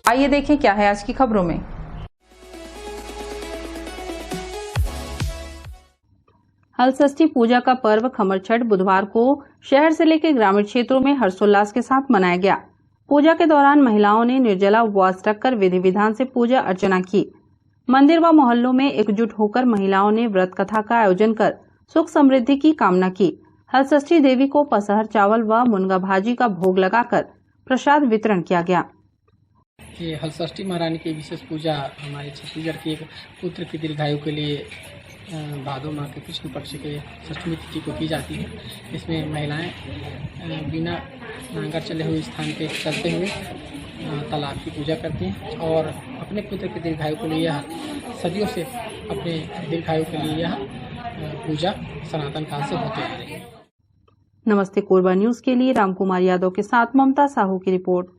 आइए देखें क्या है आज की खबरों में। हलषष्ठी पूजा का पर्व खमरछठ बुधवार को शहर से लेकर ग्रामीण क्षेत्रों में हर्षोल्लास के साथ मनाया गया। पूजा के दौरान महिलाओं ने निर्जला उपवास रखकर विधि विधान से पूजा अर्चना की। मंदिर व मोहल्लों में एकजुट होकर महिलाओं ने व्रत कथा का आयोजन कर सुख समृद्धि की कामना की। हलषष्ठी देवी को पसहर चावल व मुनगा भाजी का भोग लगाकर प्रसाद वितरण किया गया। ये हलषष्ठी महारानी की विशेष पूजा हमारे छत्तीसगढ़ के एक पुत्र की दीर्घायु के लिए भादो माह के कृष्ण पक्ष के षष्ठी तिथि को की जाती है। इसमें महिलाएं बिना नांगर चले हुए स्थान पे चलते हुए तालाब की पूजा करती हैं और अपने पुत्र के दीर्घायु के लिए यह सदियों से अपने दीर्घायु के लिए यह पूजा सनातन काल से होती आ रही है। नमस्ते कोरबा न्यूज के लिए रामकुमार यादव के साथ ममता साहू की रिपोर्ट।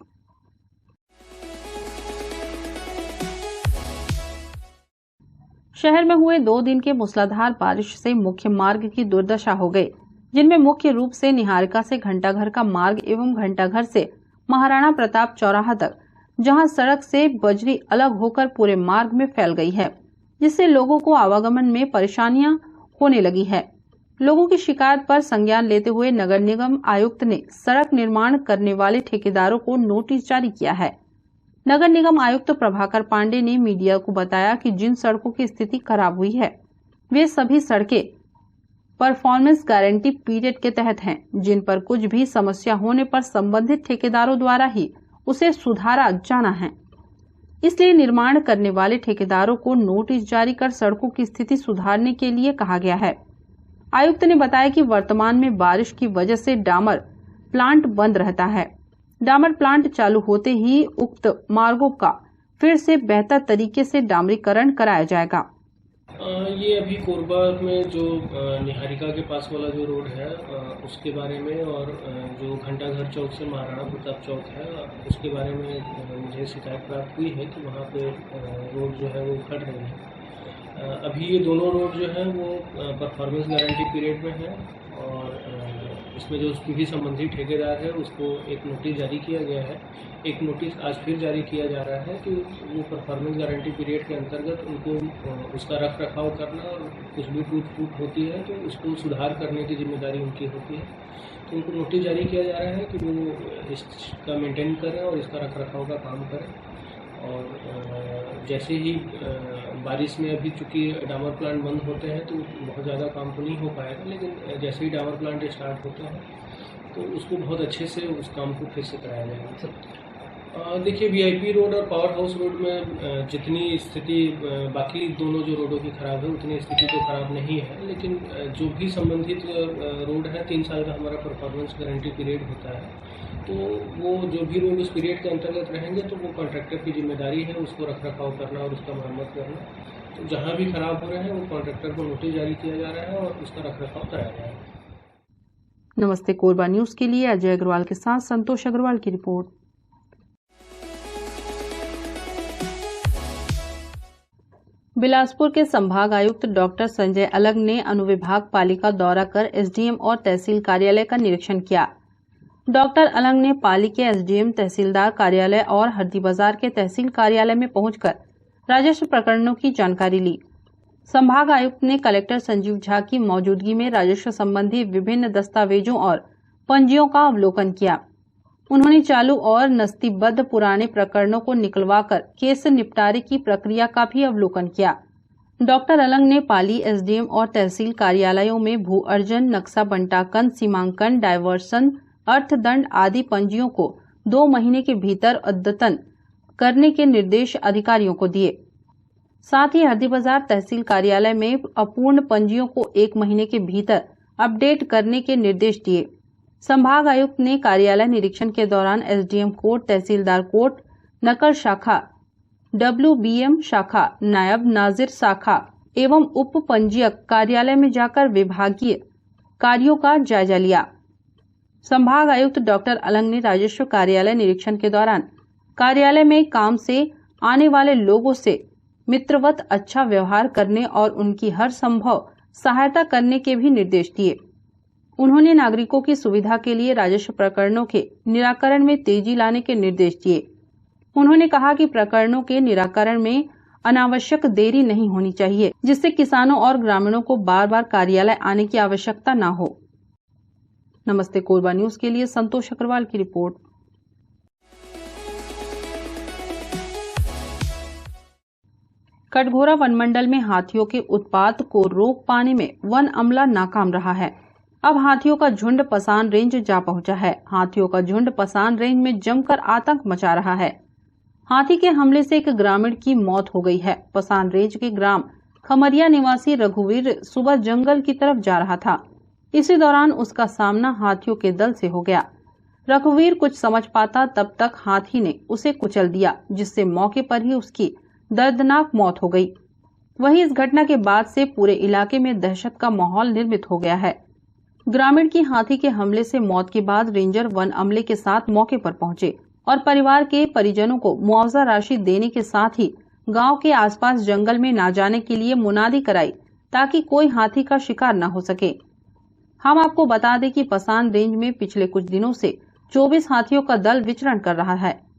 शहर में हुए 2 दिन के मूसलाधार बारिश से मुख्य मार्ग की दुर्दशा हो गई, जिनमें मुख्य रूप से निहारिका से घंटाघर का मार्ग एवं घंटाघर से महाराणा प्रताप चौराहा तक, जहां सड़क से बजरी अलग होकर पूरे मार्ग में फैल गई है, जिससे लोगों को आवागमन में परेशानियां होने लगी है। लोगों की शिकायत पर संज्ञान लेते हुए नगर निगम आयुक्त ने सड़क निर्माण करने वाले ठेकेदारों को नोटिस जारी किया है। नगर निगम आयुक्त प्रभाकर पांडे ने मीडिया को बताया कि जिन सड़कों की स्थिति खराब हुई है, वे सभी सड़कें परफॉर्मेंस गारंटी पीरियड के तहत हैं, जिन पर कुछ भी समस्या होने पर संबंधित ठेकेदारों द्वारा ही उसे सुधारा जाना है। इसलिए निर्माण करने वाले ठेकेदारों को नोटिस जारी कर सड़कों की स्थिति सुधारने के लिए कहा गया है। आयुक्त ने बताया कि वर्तमान में बारिश की वजह से डामर प्लांट बंद रहता है। डामर प्लांट चालू होते ही उक्त मार्गों का फिर से बेहतर तरीके से डामरीकरण कराया जाएगा। ये अभी कोरबा में जो निहारिका के पास वाला जो रोड है उसके बारे में और जो घंटाघर चौक से महाराणा प्रताप चौक है उसके बारे में मुझे शिकायत प्राप्त हुई है कि वहाँ पे रोड जो है वो उखड़ रही है। अभी ये दोनों रोड जो है वो परफॉर्मेंस गारंटी पीरियड में है और इसमें जो भी संबंधित ठेकेदार है उसको एक नोटिस जारी किया गया है। एक नोटिस आज फिर जारी किया जा रहा है कि वो परफॉर्मेंस गारंटी पीरियड के अंतर्गत उनको उसका रख रखाव करना और कुछ भी टूट फूट होती है तो उसको सुधार करने की जिम्मेदारी उनकी होती है। तो उनको नोटिस जारी किया जा रहा है कि वो इसका मेंटेन करें और इसका रख रखाव का काम करें। और जैसे ही बारिश में अभी चूँकि डामर प्लांट बंद होते हैं तो बहुत ज़्यादा काम तो नहीं हो पाएगा, लेकिन जैसे ही डामर प्लांट स्टार्ट होते हैं तो उसको बहुत अच्छे से उस काम को फिर से कराया जाएगा। देखिए वीआईपी रोड और पावर हाउस रोड में जितनी स्थिति बाकी दोनों जो रोडों की खराब है उतनी स्थिति तो खराब नहीं है, लेकिन जो भी संबंधित रोड है 3 साल का हमारा परफॉर्मेंस गारंटी पीरियड होता है, तो वो जो भी रोड उस पीरियड के अंतर्गत रहेंगे तो वो कॉन्ट्रैक्टर की जिम्मेदारी है उसको रख रखाव करना और उसका मरम्मत करना। तो जहाँ भी खराब हो रहे हैं वो कॉन्ट्रैक्टर को नोटिस जारी किया जा रहा है और उसका रख रखाव कराया जाएगा। नमस्ते कोरबा न्यूज के लिए अजय अग्रवाल के साथ संतोष अग्रवाल की रिपोर्ट। बिलासपुर के संभाग आयुक्त डॉक्टर संजय अलग ने अनुविभाग पालिका दौरा कर एसडीएम और तहसील कार्यालय का निरीक्षण किया। डॉक्टर अलंग ने पाली के एसडीएम, तहसीलदार कार्यालय और हरदी बाजार के तहसील कार्यालय में पहुंचकर राजस्व प्रकरणों की जानकारी ली। संभाग आयुक्त ने कलेक्टर संजीव झा की मौजूदगी में राजस्व संबंधी विभिन्न दस्तावेजों और पंजियों का अवलोकन किया। उन्होंने चालू और नस्तीबद्ध पुराने प्रकरणों को निकलवाकर केस निपटारे की प्रक्रिया का भी अवलोकन किया। डॉक्टर अलंग ने पाली एसडीएम और तहसील कार्यालयों में भू अर्जन, नक्शा बंटाकन, सीमांकन, डायवर्सन, अर्थदंड आदि पंजियों को 2 महीने के भीतर अद्यतन करने के निर्देश अधिकारियों को दिए। साथ ही हरदी बाजार तहसील कार्यालय में अपूर्ण पंजियों को 1 महीने के भीतर अपडेट करने के निर्देश दिए। संभाग आयुक्त ने कार्यालय निरीक्षण के दौरान एसडीएम कोर्ट, तहसीलदार कोर्ट, नकल शाखा, डब्ल्यूबीएम शाखा, नायब नाजिर शाखा एवं उप पंजीयक कार्यालय में जाकर विभागीय कार्यों का जायजा लिया। संभाग आयुक्त डॉक्टर अलंग ने राजस्व कार्यालय निरीक्षण के दौरान कार्यालय में काम से आने वाले लोगों से मित्रवत अच्छा व्यवहार करने और उनकी हर संभव सहायता करने के भी निर्देश दिए। उन्होंने नागरिकों की सुविधा के लिए राजस्व प्रकरणों के निराकरण में तेजी लाने के निर्देश दिए। उन्होंने कहा कि प्रकरणों के निराकरण में अनावश्यक देरी नहीं होनी चाहिए, जिससे किसानों और ग्रामीणों को बार बार कार्यालय आने की आवश्यकता न हो। नमस्ते कोरबा न्यूज के लिए संतोष अग्रवाल की रिपोर्ट। कटघोरा वनमंडल में हाथियों के उत्पात को रोक पाने में वन अमला नाकाम रहा है। अब हाथियों का झुंड पसान रेंज जा पहुंचा है। हाथियों का झुंड पसान रेंज में जमकर आतंक मचा रहा है। हाथी के हमले से एक ग्रामीण की मौत हो गई है। पसान रेंज के ग्राम खमरिया निवासी रघुवीर सुबह जंगल की तरफ जा रहा था। इसी दौरान उसका सामना हाथियों के दल से हो गया। रघुवीर कुछ समझ पाता तब तक हाथी ने उसे कुचल दिया, जिससे मौके पर ही उसकी दर्दनाक मौत हो गई। वहीं इस घटना के बाद से पूरे इलाके में दहशत का माहौल निर्मित हो गया है। ग्रामीण की हाथी के हमले से मौत के बाद रेंजर वन अमले के साथ मौके पर पहुंचे और परिवार के परिजनों को मुआवजा राशि देने के साथ ही गांव के आसपास जंगल में न जाने के लिए मुनादी कराई, ताकि कोई हाथी का शिकार न हो सके। हम आपको बता दें कि पसान रेंज में पिछले कुछ दिनों से 24 हाथियों का दल विचरण कर रहा है।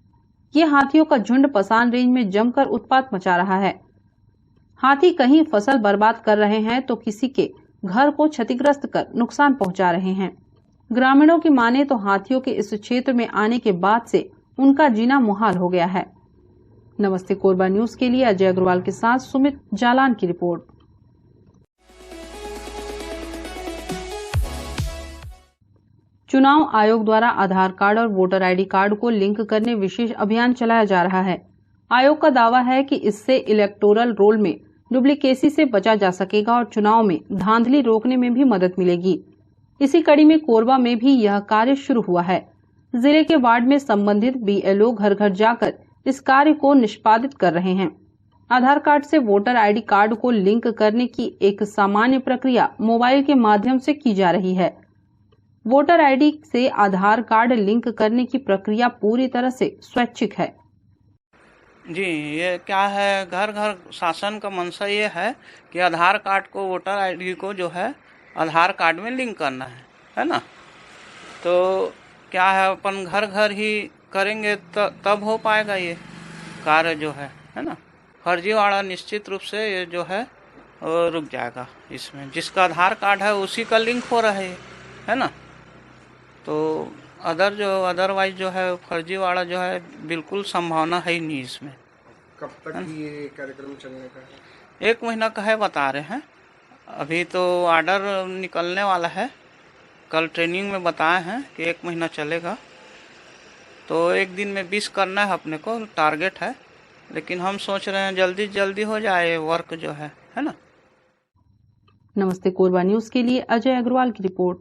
ये हाथियों का झुंड पसान रेंज में जमकर उत्पात मचा रहा है। हाथी कहीं फसल बर्बाद कर रहे हैं तो किसी के घर को क्षतिग्रस्त कर नुकसान पहुंचा रहे हैं। ग्रामीणों की माने तो हाथियों के इस क्षेत्र में आने के बाद से उनका जीना मुहाल हो गया है। नमस्ते कोरबा न्यूज के लिए अजय अग्रवाल के साथ सुमित जालान की रिपोर्ट। चुनाव आयोग द्वारा आधार कार्ड और वोटर आईडी कार्ड को लिंक करने विशेष अभियान चलाया जा रहा है। आयोग का दावा है कि इससे इलेक्टोरल रोल में डुप्लीकेसी से बचा जा सकेगा और चुनाव में धांधली रोकने में भी मदद मिलेगी। इसी कड़ी में कोरबा में भी यह कार्य शुरू हुआ है। जिले के वार्ड में संबंधित बीएलओ घर घर जाकर इस कार्य को निष्पादित कर रहे हैं। आधार कार्ड से वोटर आईडी कार्ड को लिंक करने की एक सामान्य प्रक्रिया मोबाइल के माध्यम से की जा रही है। वोटर आईडी से आधार कार्ड लिंक करने की प्रक्रिया पूरी तरह से स्वैच्छिक है। जी, ये क्या है, घर घर शासन का मंशा ये है कि आधार कार्ड को वोटर आईडी को जो है आधार कार्ड में लिंक करना है ना। तो क्या है, अपन घर घर ही करेंगे तब हो पाएगा ये कार्य जो है ना। फर्जीवाड़ा निश्चित रूप से ये जो है रुक जाएगा। इसमें जिसका आधार कार्ड है उसी का लिंक हो रहा है ना। तो अदरवाइज जो है फर्जीवाड़ा जो है बिल्कुल संभावना है ही नहीं इसमें। कब तक ये कार्यक्रम चलने का है? 1 महीना का है बता रहे हैं। अभी तो ऑर्डर निकलने वाला है। कल ट्रेनिंग में बताए हैं कि 1 महीना चलेगा। तो 1 दिन में 20 करना है अपने को टारगेट है, लेकिन हम सोच रहे हैं जल्दी हो जाए वर्क जो है ना। नमस्ते कोरबा न्यूज के लिए अजय अग्रवाल की रिपोर्ट।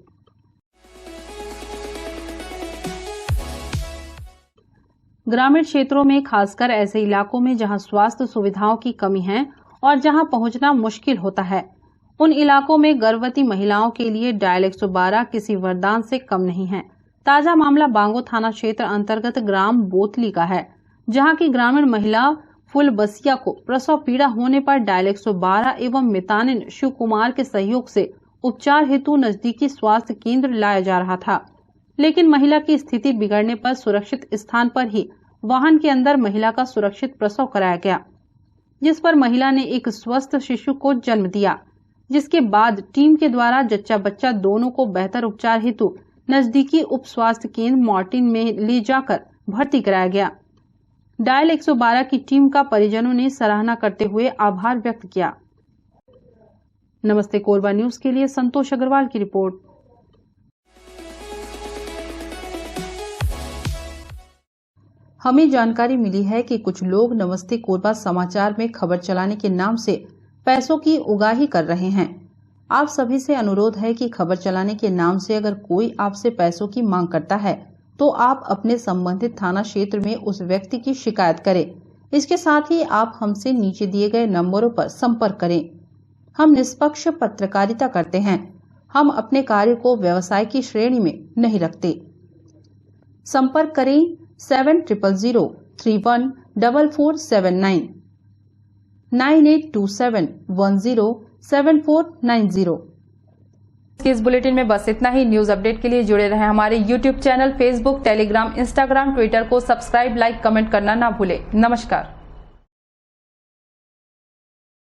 ग्रामीण क्षेत्रों में, खासकर ऐसे इलाकों में जहां स्वास्थ्य सुविधाओं की कमी है और जहां पहुंचना मुश्किल होता है, उन इलाकों में गर्भवती महिलाओं के लिए डायल 112 किसी वरदान से कम नहीं है। ताजा मामला बांगो थाना क्षेत्र अंतर्गत ग्राम बोतली का है, जहां की ग्रामीण महिला फुलबसिया को प्रसव पीड़ा होने पर डायल 112 एवं मितानिन शिव कुमार के सहयोग से उपचार हेतु नजदीकी स्वास्थ्य केंद्र लाया जा रहा था। लेकिन महिला की स्थिति बिगड़ने पर सुरक्षित स्थान पर ही वाहन के अंदर महिला का सुरक्षित प्रसव कराया गया, जिस पर महिला ने एक स्वस्थ शिशु को जन्म दिया, जिसके बाद टीम के द्वारा जच्चा बच्चा दोनों को बेहतर उपचार हेतु नजदीकी उप स्वास्थ्य केंद्र मॉर्टिन में ले जाकर भर्ती कराया गया। डायल 112 की टीम का परिजनों ने सराहना करते हुए आभार व्यक्त किया। नमस्ते कोरबा न्यूज के लिए संतोष अग्रवाल की रिपोर्ट। हमें जानकारी मिली है कि कुछ लोग नमस्ते कोरबा समाचार में खबर चलाने के नाम से पैसों की उगाही कर रहे हैं। आप सभी से अनुरोध है कि खबर चलाने के नाम से अगर कोई आपसे पैसों की मांग करता है तो आप अपने संबंधित थाना क्षेत्र में उस व्यक्ति की शिकायत करें। इसके साथ ही आप हमसे नीचे दिए गए नंबरों पर संपर्क करें। हम निष्पक्ष पत्रकारिता करते हैं। हम अपने कार्य को व्यवसाय की श्रेणी में नहीं रखते। संपर्क करें 7000314479 9827107490। इस बुलेटिन में बस इतना ही। न्यूज अपडेट के लिए जुड़े रहें हमारे YouTube channel, Facebook, Telegram, Instagram, Twitter को सब्सक्राइब, लाइक, कमेंट करना ना भूलें। नमस्कार।